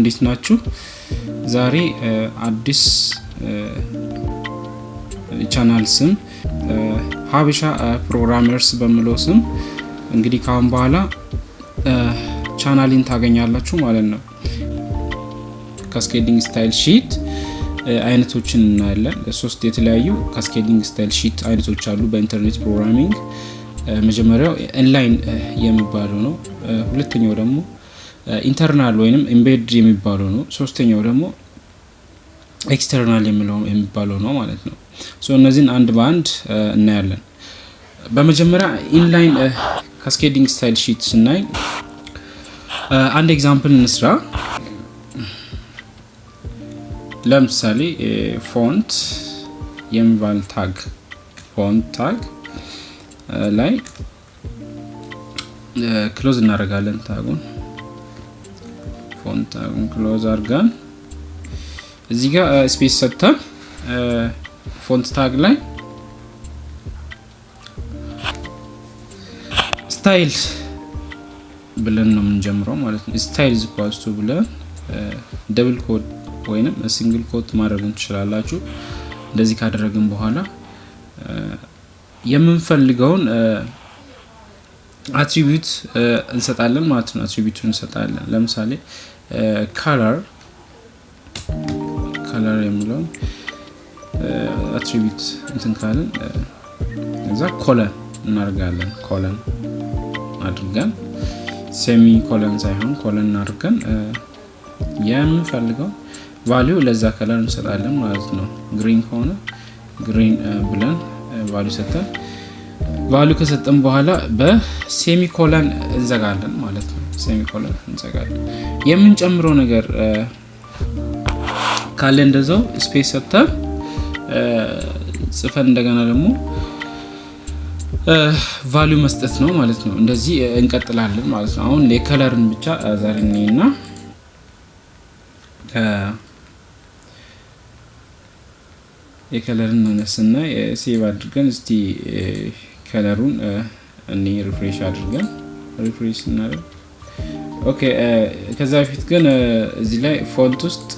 እንዴት ናችሁ? ዛሬ አዲስ ቻናል ስም ሀበሻ ፕሮግራመርስ በሚለው ስም እንግዲህ ካሁን በኋላ ቻናሊን ታገኛላችሁ ማለት ነው። ካስኬዲንግ ስታይል ሺት አይነቶችን እናያለን። ሶስት የተለያዩ ካስኬዲንግ ስታይል ሺት አይነቶች አሉ በኢንተርኔት ፕሮግራሚንግ። መጀመሪያው ኢንላይን የሚባለው ነው። ሁለተኛው ደግሞ ኢንተርናል ወይንም ኤምቤድ የሚባለው ነው። ሶስተኛው ደግሞ ኤክስተርናል የሚባለው ነው ማለት ነው። እነዚህን አንድ በአንድ እናያለን። በመጀመሪያ ኢንላይን ካስኬዲንግ ስታይል ሺት ስናይ አንድ ኤግዛምፕል እንስራ። ለምሳሌ ፎንት የሚባል ታግ ፎንት ታግ ላይ ክሎዝ እናደርጋለን። ታጉን ፎንት ታጉን ክሎዝ አድርገን እዚህ ጋር ስፔስ ሰጥተን ፎንት ታግ ላይ ስታይል ብለን ነው የምንጀምረው ማለት ነው። ስታይል ኢኳልስ ቱ ብለን ደብል ኮድ ወይንም ሲንግል ኮት ማድረግ እንችላላችሁ። እንደዚህ ካደረግን በኋላ የምንፈልገውን አትሪቢዩት እንሰጣለን ማለት ነው። አትሪቢዩቱን እንሰጣለን። ለምሳሌ color የሚለው አትሪቢዩት እንትን ካለን እዛ ኮለን እናደርጋለን። ኮለን አድርገን ሴሚ ኮለን ሳይሆን ኮለን አድርገን የምንፈልገው ቫልዩ ለዛ ከለር እንሰጣለን ማለት ነው። ግሪን ከሆነ ግሪን ብለን ቫልዩ ሰጠን። ቫልዩ ከሰጠን በኋላ በሴሚ ኮለን እንዘጋለን ማለት ነው። ሴሚ ኮለን እንዘጋለን። የምንጨምረው ነገር ካለ እንደዛው ስፔስ ሰጥተን ጽፈን እንደገና ደግሞ ቫልዩ መስጠት ነው ማለት ነው። እንደዚህ እንቀጥላለን ማለት ነው። አሁን የከለርን ብቻ ዛሬ እንይና የከለርን ነስና ሴቭ አድርገን እስቲ ከለሩን እኔ ሪፍሬሽ አድርገን ሪፍሬሽ እናደርግ። ኦኬ ከዛ በፊት ግን እዚህ ላይ ፎንት ውስጥ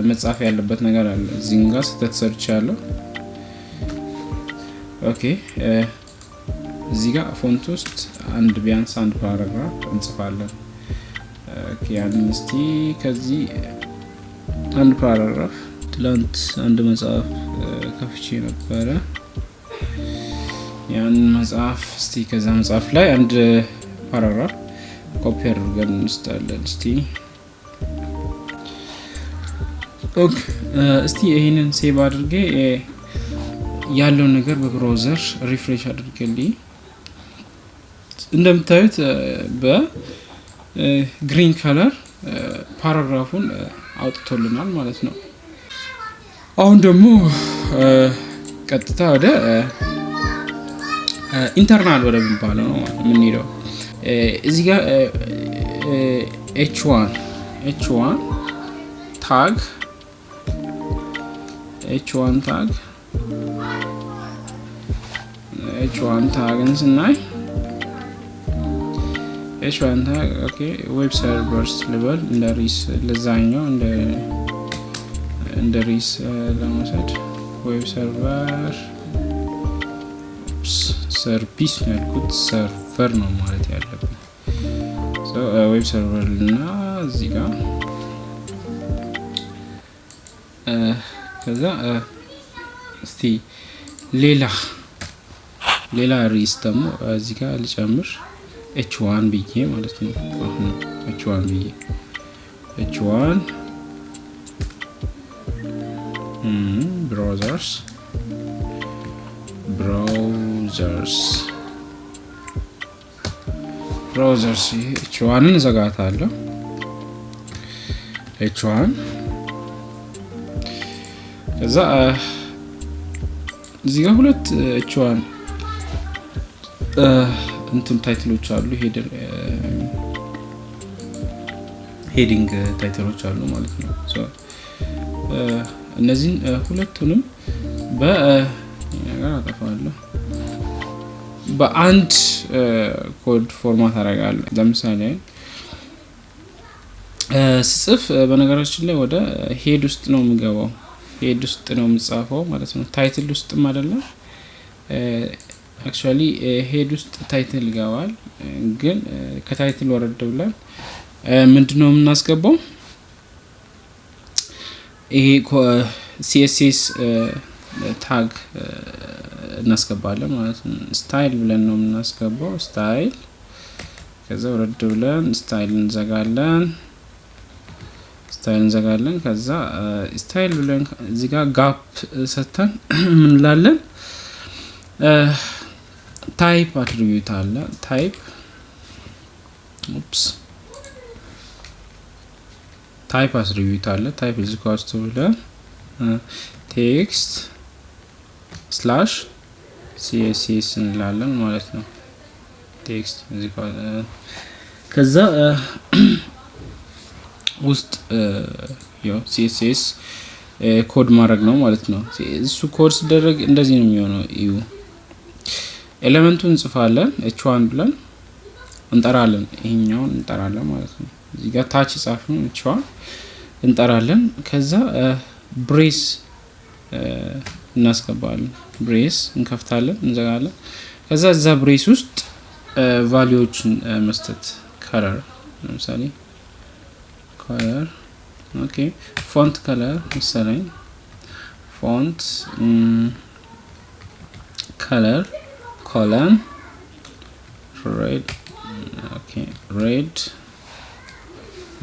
መጻፍ ያለበት ነገር አለ። እዚህ ጋር ስተሰርች ያለው ኦኬ እዚህ ጋር ፎንት ውስጥ ቢያንስ አንድ ፓራግራፍ እንጽፋለን። ኦኬ ያንን እስቲ ከዚህ አንድ ፓራግራፍ ትላንት አንድ መጽሐፍ ከፍቼ ነበረ። ያን መጽሐፍ እስቲ ከዛ መጽሐፍ ላይ አንድ ፓራግራፍ ኮፒ አድርገን እንስጣለን። እስቲ ይሄንን ሴቭ አድርጌ ያለው ነገር በብራውዘር ሪፍሬሽ አድርገልኝ። እንደምታዩት በግሪን ከለር ፓራግራፉን አውጥቶልናል ማለት ነው። አሁን ደግሞ ቀጥታ ወደ ኢንተርናል ወደ የሚባለው ነው የምንሄደው። እዚህ ጋር h1 ታግን ስናይ h1 ታግ ኦኬ ዌብ ሰርቨርስ ልበል እንደ ሪስ ለዛኛው እንደ ሪስ ለመውሰድ ዌብ ሰርቨር ሰርቪስ ነው ያልኩት፣ ሰርቨር ነው ማለት ያለብኝ። ዌብ ሰርቨር እና እዚህ ጋር ከዛ እስቲ ሌላ ሪስ ደግሞ እዚህ ጋር ልጨምር h1 ብዬ ማለት ነው። አሁን h1 ብዬ h1 ብራውዘርስ h1ን ዘጋታለሁ። h1 ከዛ እዚህ ጋር ሁለት h1 እንትን ታይትሎች አሉ። ሄዲንግ ታይትሎች አሉ ማለት ነው። እነዚህን ሁለቱንም በነገር አጠፋለሁ። በአንድ ኮድ ፎርማት አደርጋለሁ። ለምሳሌ ስጽፍ በነገራችን ላይ ወደ ሄድ ውስጥ ነው የሚገባው ሄድ ውስጥ ነው የምጻፈው ማለት ነው ታይትል ውስጥም አይደለም አክቹአሊ ሄድ ውስጥ ታይትል ይገባል ግን ከታይትል ወረድ ብለን ምንድነው የምናስገባው ይሄ CSS ታግ እናስገባለን ማለት ነው ስታይል ብለን ነው የምናስገባው ስታይል ከዛ ወረድ ብለን ስታይል እንዘጋለን ከዛ ስታይል ብለን እዚህ ጋር ጋፕ ሰተን ምን እንላለን ታይፕ አትሪቢዩት አለ ታይፕ ታይፕ አትሪቢዩት አለ ታይፕ is equals to ብለን ቴክስት ስላሽ css እንላለን ማለት ነው ቴክስት is equal ከዛ ውስጥ ያው css ኮድ ማድረግ ነው ማለት ነው እሱ ኮድ ሲደረግ እንደዚህ ነው የሚሆነው እዩ ኤሌመንቱን እንጽፋለን h1 ብለን እንጠራለን ይሄኛውን እንጠራለን ማለት ነው እዚህ ጋር ታች ጻፍነው h1 እንጠራለን ከዛ ብሬስ እናስገባለን ብሬስ እንከፍታለን እንዘጋለን ከዛ እዛ ብሬስ ውስጥ ቫልዩዎችን መስጠት ከለር ለምሳሌ color okay font color መሰለኝ font color colon red okay red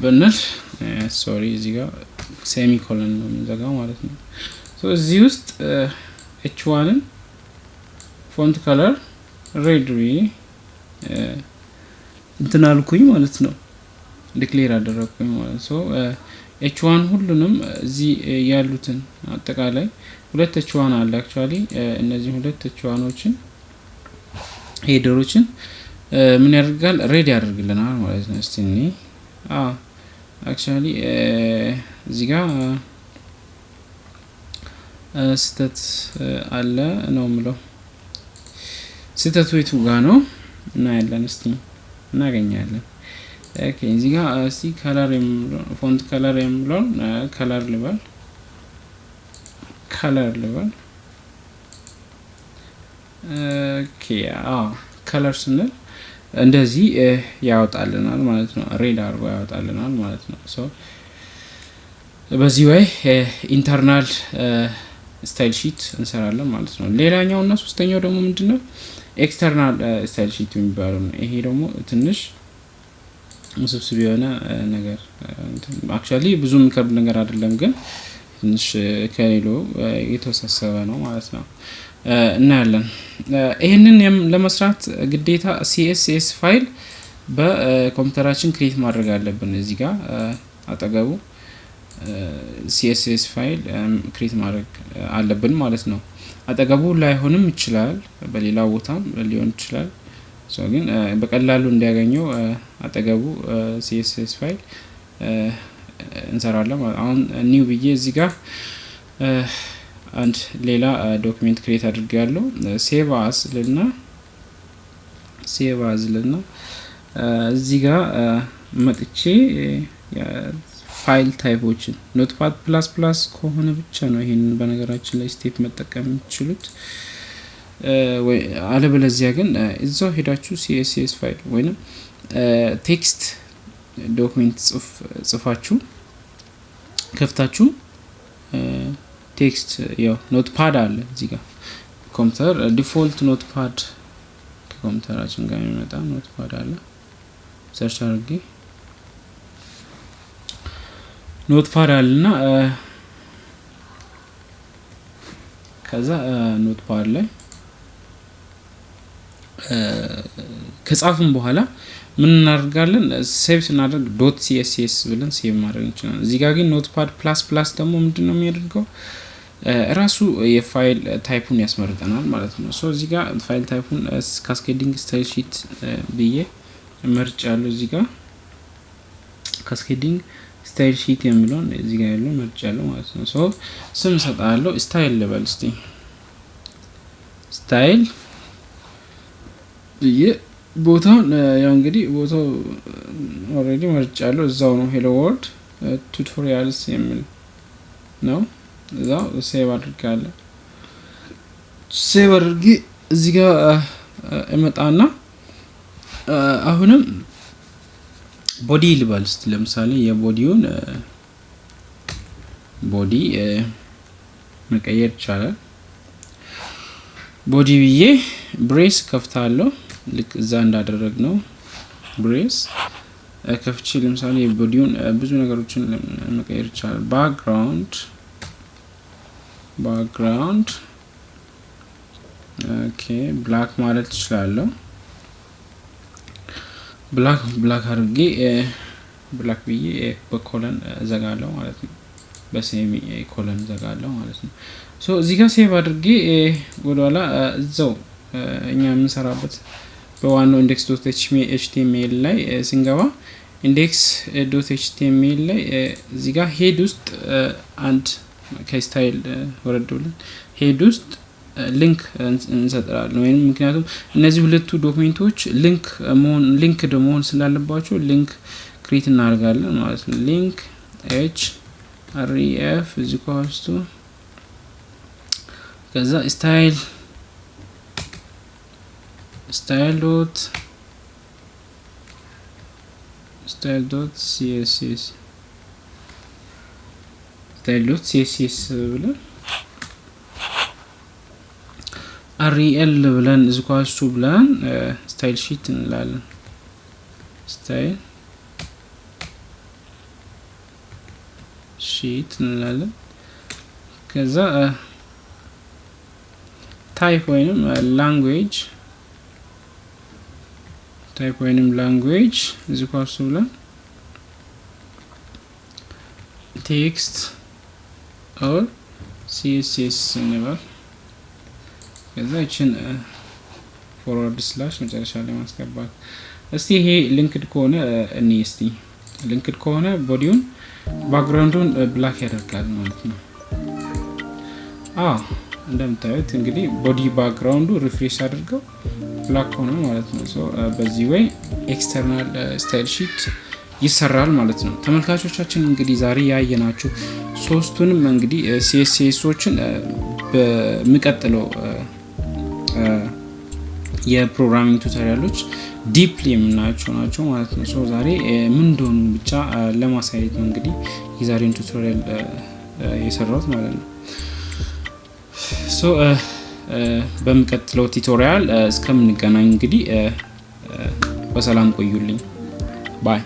ብንል sorry እዚህ ጋር semicolon ነው የምንዘጋው ማለት ነው so እዚህ ውስጥ h1 ን font color red እንትን አልኩኝ ማለት ነው ዲክሌር አደረኩኝ ማለት ነው h1 ሁሉንም እዚህ ያሉትን አጠቃላይ ሁለት h1 አለ actually እነዚህ ሁለት h1ዎችን ሄደሮችን ምን ያደርጋል ሬዲ ያደርግልናል ማለት ነው እስቲ እኔ actually እዚህ ጋር ስህተት አለ ነው የምለው ስህተቱ የቱ ጋር ነው እና ያለን እስቲ እናገኛለን ኦኬ እዚህ ጋር እስቲ ከለር ፎንት ከለር የሚለውን ከለር ልበል ኦኬ ከለር ስንል እንደዚህ ያወጣልናል ማለት ነው ሬድ አድርጎ ያወጣልናል ማለት ነው ሶ በዚህ ወይ ኢንተርናል ስታይል ሺት እንሰራለን ማለት ነው ሌላኛው እና ሶስተኛው ደግሞ ምንድነው ኤክስተርናል ስታይል ሺት የሚባለው ነው ይሄ ደግሞ ትንሽ ውስብስብ የሆነ ነገር actually ብዙ የሚከብድ ነገር አይደለም ግን ትንሽ ከሌሎ የተወሳሰበ ነው ማለት ነው እናያለን ይሄንን ለመስራት ግዴታ CSS ፋይል በኮምፒውተራችን ክሬት ማድረግ አለብን እዚህ ጋር አጠገቡ CSS ፋይል ክሬት ማድረግ አለብን ማለት ነው አጠገቡ ላይሆንም ይችላል በሌላ ቦታም ሊሆን ይችላል ሶ ግን በቀላሉ እንዲያገኘው አጠገቡ CSS ፋይል እንሰራለን አሁን ኒው ብዬ እዚህ ጋር አንድ ሌላ ዶክመንት ክሬት አድርጌያለሁ ሴቭ አስ ልና እዚህ ጋር መጥቼ ፋይል ታይፖችን ኖትፓድ ++ ከሆነ ብቻ ነው ይሄንን በነገራችን ላይ ስቴፕ መጠቀም የምትችሉት ወይ አለበለዚያ ግን እዛው ሄዳችሁ CSS ፋይል ወይንም ቴክስት ዶክመንት ጽፋችሁ ከፍታችሁ ቴክስት ያው ኖትፓድ አለ እዚህ ጋር ኮምፒውተር ዲፎልት ኖትፓድ ኮምፒውተራችን ጋር የሚመጣ ኖትፓድ አለ ሰርች አድርጌ ኖትፓድ አለና ከዛ ኖትፓድ ላይ ከጻፍን በኋላ ምን እናደርጋለን ሴቭ ስናደርግ .css ብለን ሴቭ ማድረግ እንችላለን እዚህ ጋር ግን ኖትፓድ ++ ደግሞ ምንድነው የሚያደርገው ራሱ የፋይል ታይፑን ያስመርጠናል ማለት ነው ሶ እዚህ ጋር ፋይል ታይፑን ካስኬዲንግ ስታይል ሺት ብዬ መርጫለሁ እዚህ ጋር ካስኬዲንግ ስታይል ሺት የሚለውን እዚህ ጋር ያለው መርጫለሁ ማለት ነው ሶ ስም ሰጣለሁ ስታይል ልበል እስቲ ስታይል ብዬ ቦታውን ያው እንግዲህ ቦታው ኦሬዲ መርጫለሁ እዛው ነው ሄሎ ወርልድ ቱቶሪያልስ የሚል ነው እዛው ሴቭ አድርጋለሁ ሴቭ አድርጊ እዚህ ጋር እመጣና አሁንም ቦዲ ልበል እስቲ ለምሳሌ የቦዲውን ቦዲ መቀየር ይቻላል ቦዲ ብዬ ብሬስ ከፍታለሁ ልክ እዛ እንዳደረግነው ብሬስ ከፍቼ ለምሳሌ ቦዲውን ብዙ ነገሮችን መቀየር ይቻላል ባክግራውንድ ኦኬ ብላክ ማለት ይችላልው ብላክ አድርጌ ብላክ ብዬ በኮለን ዘጋለሁ ማለት ነው በሴሚ ኮለን ዘጋለሁ ማለት ነው ሶ እዚህ ጋር ሴቭ አድርጌ ወደኋላ እዛው እኛ የምንሰራበት በዋናው index.html ላይ ስንገባ index.html ላይ እዚህ ጋር ሄድ ውስጥ አንድ ከስታይል ወረዶልን ሄድ ውስጥ ሊንክ እንሰጣለን ወይንም ምክንያቱም እነዚህ ሁለቱ ዶክመንቶች ሊንክ መሆን ስላለባቸው ሊንክ ክሬት እናደርጋለን ማለት ነው ሊንክ href ከዛ style.css ብለን rel ብለን ብለን style sheet እንላለን style sheet እንላለን ከዛ type ወይንም language ብለን ብለን text or css እንላለን ከዛ እቺን forward slash መጨረሻ ላይ ማስገባት እስቲ ይሄ ሊንክድ ከሆነ ሊንክድ ከሆነ ቦዲውን ባክግራውንዱን ብላክ ያደርጋል ማለት ነው እንደምታዩት እንግዲህ ቦዲ ባክግራውንዱ ሪፍሬሽ አድርገው ብላክ ሆነ ማለት ነው ሶ በዚህ ወይ ኤክስተርናል ስታይል ሺት ይሰራል ማለት ነው ተመልካቾቻችን እንግዲህ ዛሬ ያየናችሁ ሶስቱንም እንግዲህ CSSዎችን በሚቀጥለው የፕሮግራሚንግ ቱቶሪያሎች ዲፕሊ የምናያቸው ናቸው ማለት ነው ሶ ዛሬ ምን እንደሆኑ ብቻ ለማሳየት ነው እንግዲህ የዛሬውን ቱቶሪያል የሰራሁት ማለት ነው ሶ በሚቀጥለው ቱቶሪያል እስከምንገናኝ እንግዲህ በሰላም ቆዩልኝ ባይ